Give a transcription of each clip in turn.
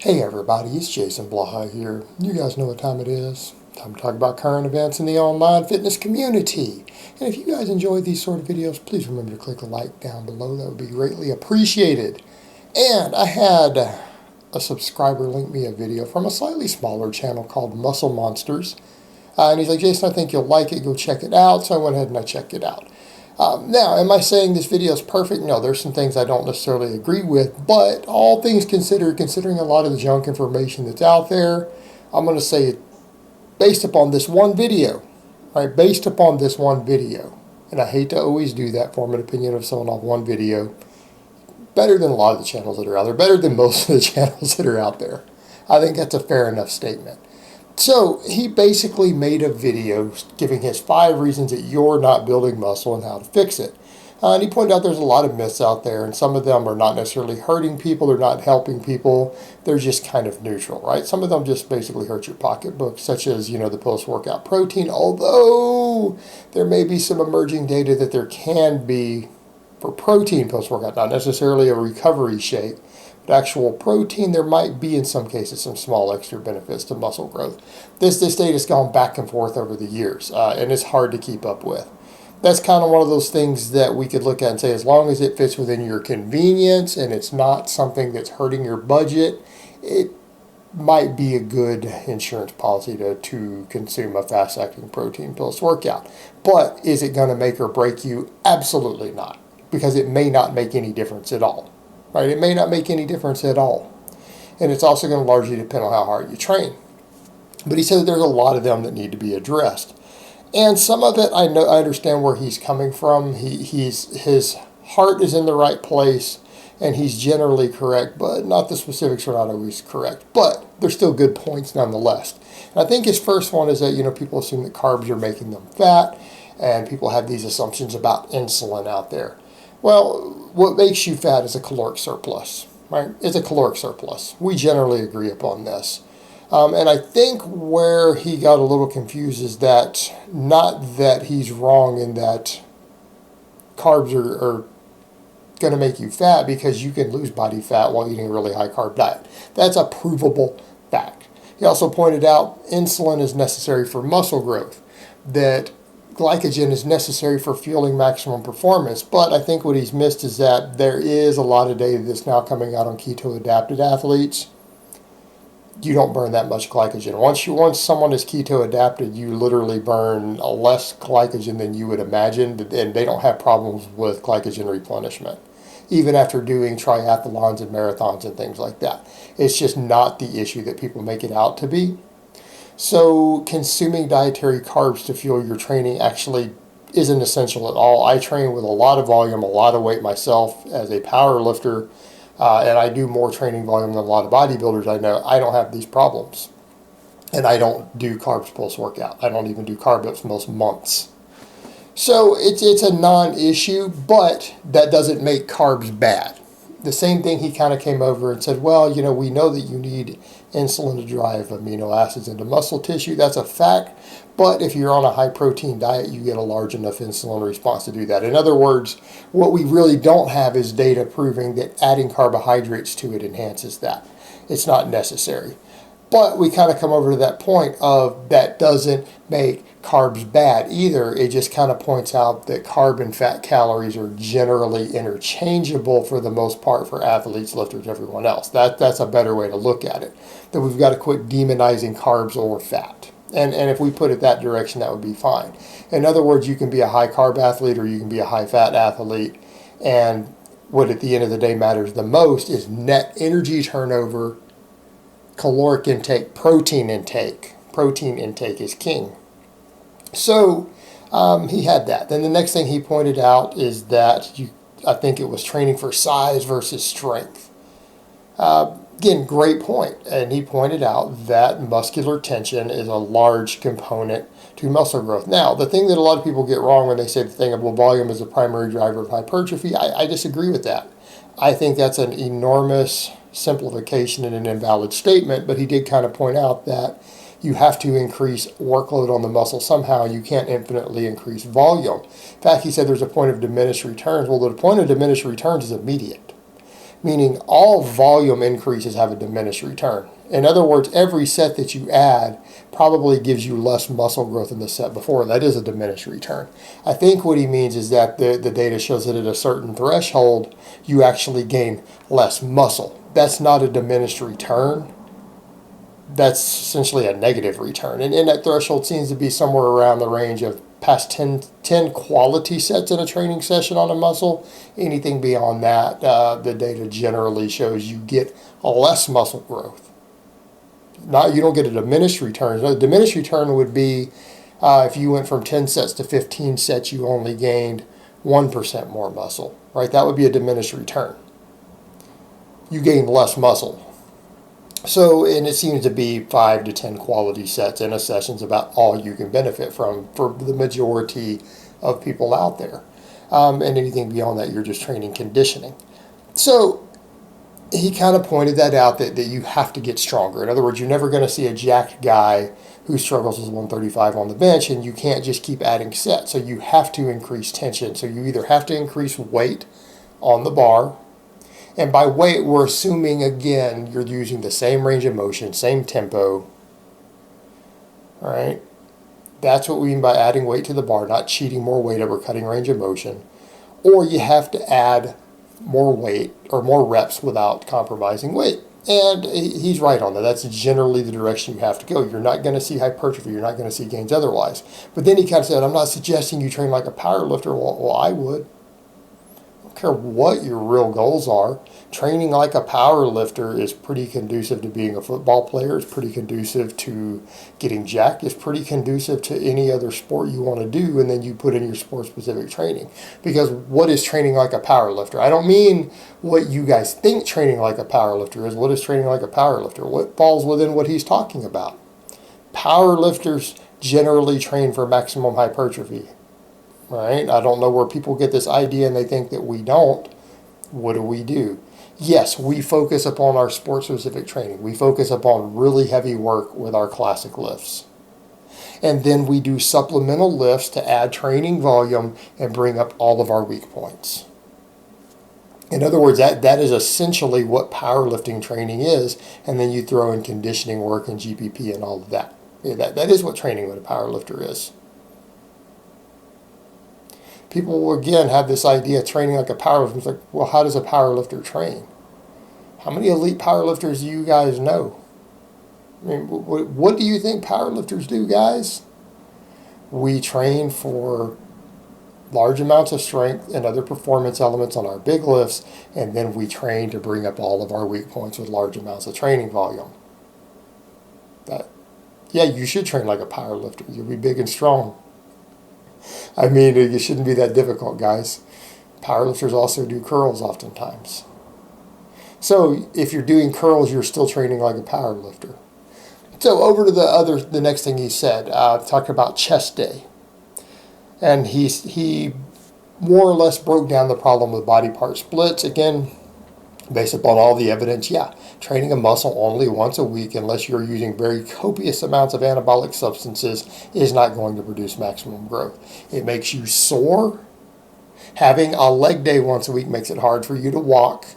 Hey everybody, it's Jason Blaha here. You guys know what time it is. Time to talk about current events in the online fitness community. And if you guys enjoy these sort of videos, please remember to click the like down below. That would be greatly appreciated. And I had a subscriber link me a video from a slightly smaller channel called Musclemonsters. And he's like, Jason, I think you'll like it. Go check it out. So I went ahead and I checked it out. Now, am I saying this video is perfect? No, there's some things I don't necessarily agree with, but all things considered, considering a lot of the junk information that's out there, I'm going to say it based upon this one video, right? Based upon this one video. And I hate to always do that, form an opinion of someone off one video. Better than a lot of the channels that are out there, better than most of the channels that are out there. I think that's a fair enough statement. So he basically made a video giving his 5 reasons that you're not building muscle and how to fix it. And he pointed out there's a lot of myths out there, and some of them are not necessarily hurting people, they're not helping people, they're just kind of neutral, right? Some of them just basically hurt your pocketbook, such as, the post-workout protein, although there may be some emerging data that there can be for protein post-workout, not necessarily a recovery shake, but actual protein, there might be in some cases some small extra benefits to muscle growth. This data has gone back and forth over the years, and it's hard to keep up with. That's kind of one of those things that we could look at and say, as long as it fits within your convenience and it's not something that's hurting your budget, it might be a good insurance policy to consume a fast-acting protein post-workout. But is it going to make or break you? Absolutely not, because it may not make any difference at all. Right? It may not make any difference at all. And it's also going to largely depend on how hard you train. But he said that there's a lot of them that need to be addressed. And some of it, I understand where he's coming from. His heart is in the right place, and he's generally correct, but not the specifics are not always correct. But they're still good points nonetheless. And I think his first one is that, people assume that carbs are making them fat, and people have these assumptions about insulin out there. Well, what makes you fat is a caloric surplus, right? It's a caloric surplus. We generally agree upon this. And I think where he got a little confused is that, not that he's wrong in that carbs are going to make you fat, because you can lose body fat while eating a really high carb diet. That's a provable fact. He also pointed out insulin is necessary for muscle growth, that glycogen is necessary for fueling maximum performance. But I think what he's missed is that there is a lot of data that's now coming out on keto-adapted athletes. You don't burn that much glycogen. Once someone is keto-adapted, you literally burn less glycogen than you would imagine, and they don't have problems with glycogen replenishment, even after doing triathlons and marathons and things like that. It's just not the issue that people make it out to be. So consuming dietary carbs to fuel your training actually isn't essential at all. I train with a lot of volume, a lot of weight myself as a power lifter, and I do more training volume than a lot of bodybuilders I know. I don't have these problems. And I don't do carbs post-workout. I don't even do carb ups most months. So it's a non-issue, but that doesn't make carbs bad. The same thing, he kind of came over and said, well, we know that you need insulin to drive amino acids into muscle tissue. That's a fact. But if you're on a high protein diet, you get a large enough insulin response to do that. In other words, what we really don't have is data proving that adding carbohydrates to it enhances that. It's not necessary. But we kind of come over to that point of that doesn't make carbs bad either. It just kind of points out that carb and fat calories are generally interchangeable for the most part for athletes, lifters, everyone else. That's a better way to look at it. That we've got to quit demonizing carbs or fat. And if we put it that direction, that would be fine. In other words, you can be a high carb athlete or you can be a high fat athlete. And what at the end of the day matters the most is net energy turnover, caloric intake, protein intake. Protein intake is king. So he had that. Then the next thing he pointed out is that I think it was training for size versus strength. Again, great point. And he pointed out that muscular tension is a large component to muscle growth. Now, the thing that a lot of people get wrong when they say the thing of, well, volume is the primary driver of hypertrophy, I disagree with that. I think that's an enormous simplification and an invalid statement, but he did kind of point out that you have to increase workload on the muscle somehow. You can't infinitely increase volume. In fact, he said there's a point of diminished returns. Well, the point of diminished returns is immediate. meaning all volume increases have a diminished return. In other words, every set that you add probably gives you less muscle growth than the set before. That is a diminished return. I think what he means is that the data shows that at a certain threshold, you actually gain less muscle. That's not a diminished return. That's essentially a negative return. And that threshold seems to be somewhere around the range of past 10 quality sets in a training session on a muscle. Anything beyond that, the data generally shows you get less muscle growth. You don't get a diminished return. A diminished return would be if you went from 10 sets to 15 sets, you only gained 1% more muscle, right? That would be a diminished return. You gain less muscle. So, and it seems to be 5 to 10 quality sets in a session is about all you can benefit from for the majority of people out there. And anything beyond that, you're just training conditioning. So, he kind of pointed that out, that you have to get stronger. In other words, you're never going to see a jacked guy who struggles with 135 on the bench, and you can't just keep adding sets. So you have to increase tension. So you either have to increase weight on the bar, and by weight, we're assuming, again, you're using the same range of motion, same tempo, all right? That's what we mean by adding weight to the bar, not cheating more weight over cutting range of motion. Or you have to add more weight or more reps without compromising weight. And he's right on that. That's generally the direction you have to go. You're not going to see hypertrophy. You're not going to see gains otherwise. But then he kind of said, I'm not suggesting you train like a power lifter. Well, I would. I don't care what your real goals are. Training like a power lifter is pretty conducive to being a football player. It's pretty conducive to getting jacked. It's pretty conducive to any other sport you want to do, and then you put in your sport-specific training. Because what is training like a power lifter? I don't mean what you guys think training like a power lifter is. What is training like a power lifter? What falls within what he's talking about? Power lifters generally train for maximum hypertrophy. Right? I don't know where people get this idea and they think that we don't. What do? Yes, we focus upon our sport-specific training. We focus upon really heavy work with our classic lifts. And then we do supplemental lifts to add training volume and bring up all of our weak points. In other words, that is essentially what powerlifting training is. And then you throw in conditioning work and GPP and all of that. That is what training with a powerlifter is. People will, again, have this idea of training like a powerlifter. It's like, well, how does a powerlifter train? How many elite powerlifters do you guys know? I mean, what do you think powerlifters do, guys? We train for large amounts of strength and other performance elements on our big lifts, and then we train to bring up all of our weak points with large amounts of training volume. Yeah, you should train like a powerlifter. You'll be big and strong. I mean, it shouldn't be that difficult, guys. Powerlifters also do curls oftentimes. So if you're doing curls, you're still training like a powerlifter. So over to the next thing he said, talking about chest day. And he more or less broke down the problem with body part splits. Again, based upon all the evidence, yeah, training a muscle only once a week, unless you're using very copious amounts of anabolic substances, is not going to produce maximum growth. It makes you sore. Having a leg day once a week makes it hard for you to walk,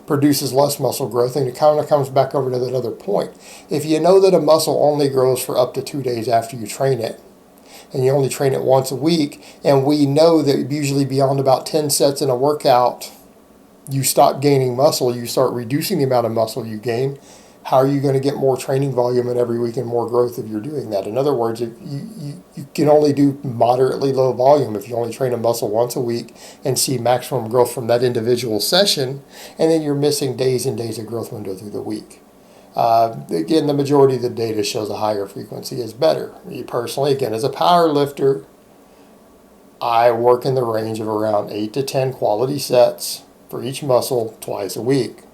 produces less muscle growth, and it kind of comes back over to that other point. If you know that a muscle only grows for up to 2 days after you train it, and you only train it once a week, and we know that usually beyond about 10 sets in a workout, you stop gaining muscle, you start reducing the amount of muscle you gain. How are you going to get more training volume in every week and more growth if you're doing that? In other words, if you can only do moderately low volume if you only train a muscle once a week and see maximum growth from that individual session, and then you're missing days and days of growth window through the week. Again, the majority of the data shows a higher frequency is better. Me personally, again, as a power lifter, I work in the range of around 8 to 10 quality sets for each muscle twice a week.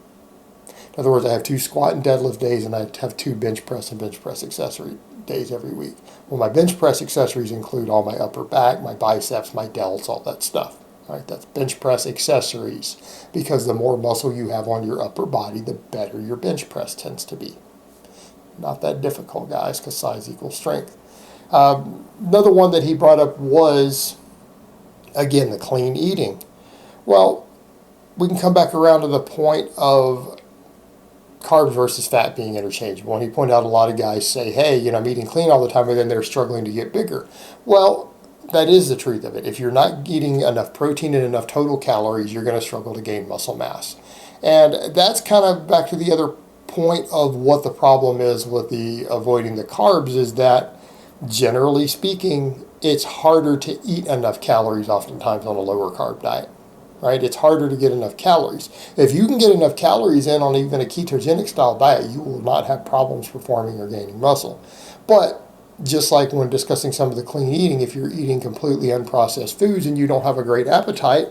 In other words, I have 2 squat and deadlift days, and I have 2 bench press and bench press accessory days every week. Well, my bench press accessories include all my upper back, my biceps, my delts, all that stuff. All right, that's bench press accessories, because the more muscle you have on your upper body, the better your bench press tends to be. Not that difficult, guys, because size equals strength. Another one that he brought up was, again, the clean eating. Well, we can come back around to the point of carbs versus fat being interchangeable. And he pointed out a lot of guys say, hey, you know, I'm eating clean all the time, and then they're struggling to get bigger. Well, that is the truth of it. If you're not eating enough protein and enough total calories, you're going to struggle to gain muscle mass. And that's kind of back to the other point of what the problem is with the avoiding the carbs, is that generally speaking, it's harder to eat enough calories oftentimes on a lower carb diet. Right? It's harder to get enough calories. If you can get enough calories in on even a ketogenic style diet, you will not have problems performing or gaining muscle. But just like when discussing some of the clean eating, if you're eating completely unprocessed foods and you don't have a great appetite,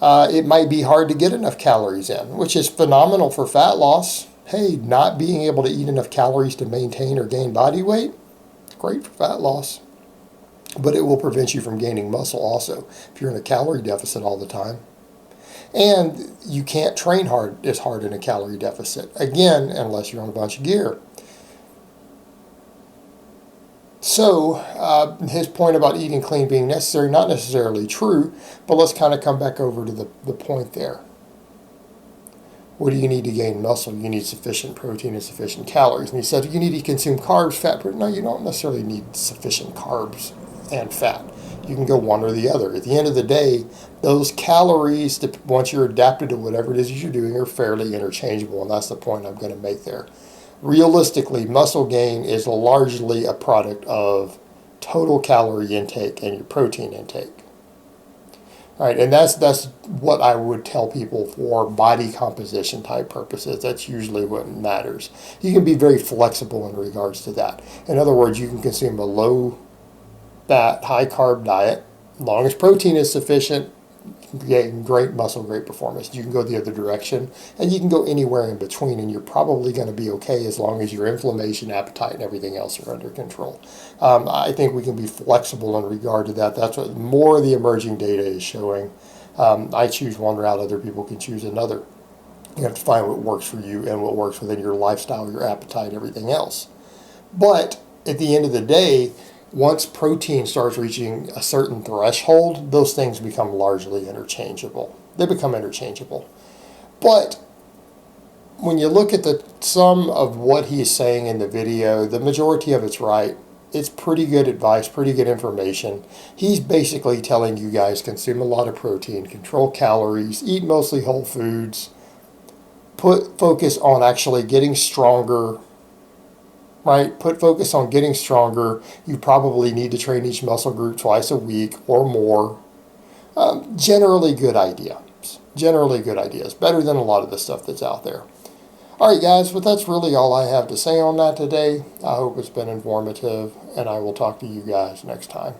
it might be hard to get enough calories in, which is phenomenal for fat loss. Hey, not being able to eat enough calories to maintain or gain body weight, great for fat loss. But it will prevent you from gaining muscle also if you're in a calorie deficit all the time. And you can't train as hard in a calorie deficit, again, unless you're on a bunch of gear. So his point about eating clean being necessary, not necessarily true, but let's kind of come back over to the point there. What do you need to gain muscle? You need sufficient protein and sufficient calories. And he said you need to consume carbs, fat, protein. No, you don't necessarily need sufficient carbs and fat. You can go one or the other. At the end of the day, those calories, once you're adapted to whatever it is you're doing, are fairly interchangeable, and that's the point I'm going to make there. Realistically, muscle gain is largely a product of total calorie intake and your protein intake. All right, and that's what I would tell people for body composition type purposes. That's usually what matters. You can be very flexible in regards to that. In other words, you can consume a low fat, high carb diet. As long as protein is sufficient, you can get great muscle, great performance. You can go the other direction, and you can go anywhere in between, and you're probably going to be okay as long as your inflammation, appetite, and everything else are under control. I think we can be flexible in regard to that. That's what more of the emerging data is showing. I choose one route, other people can choose another. You have to find what works for you and what works within your lifestyle, your appetite, everything else. But at the end of the day, once protein starts reaching a certain threshold, those things become largely interchangeable. They become interchangeable. But when you look at the sum of what he's saying in the video, the majority of it's right. It's pretty good advice, pretty good information. He's basically telling you guys consume a lot of protein, control calories, eat mostly whole foods, put focus on actually getting stronger. Right? Put focus on getting stronger. You probably need to train each muscle group twice a week or more. Generally good ideas. Generally good ideas. Better than a lot of the stuff that's out there. All right, guys, but that's really all I have to say on that today. I hope it's been informative, and I will talk to you guys next time.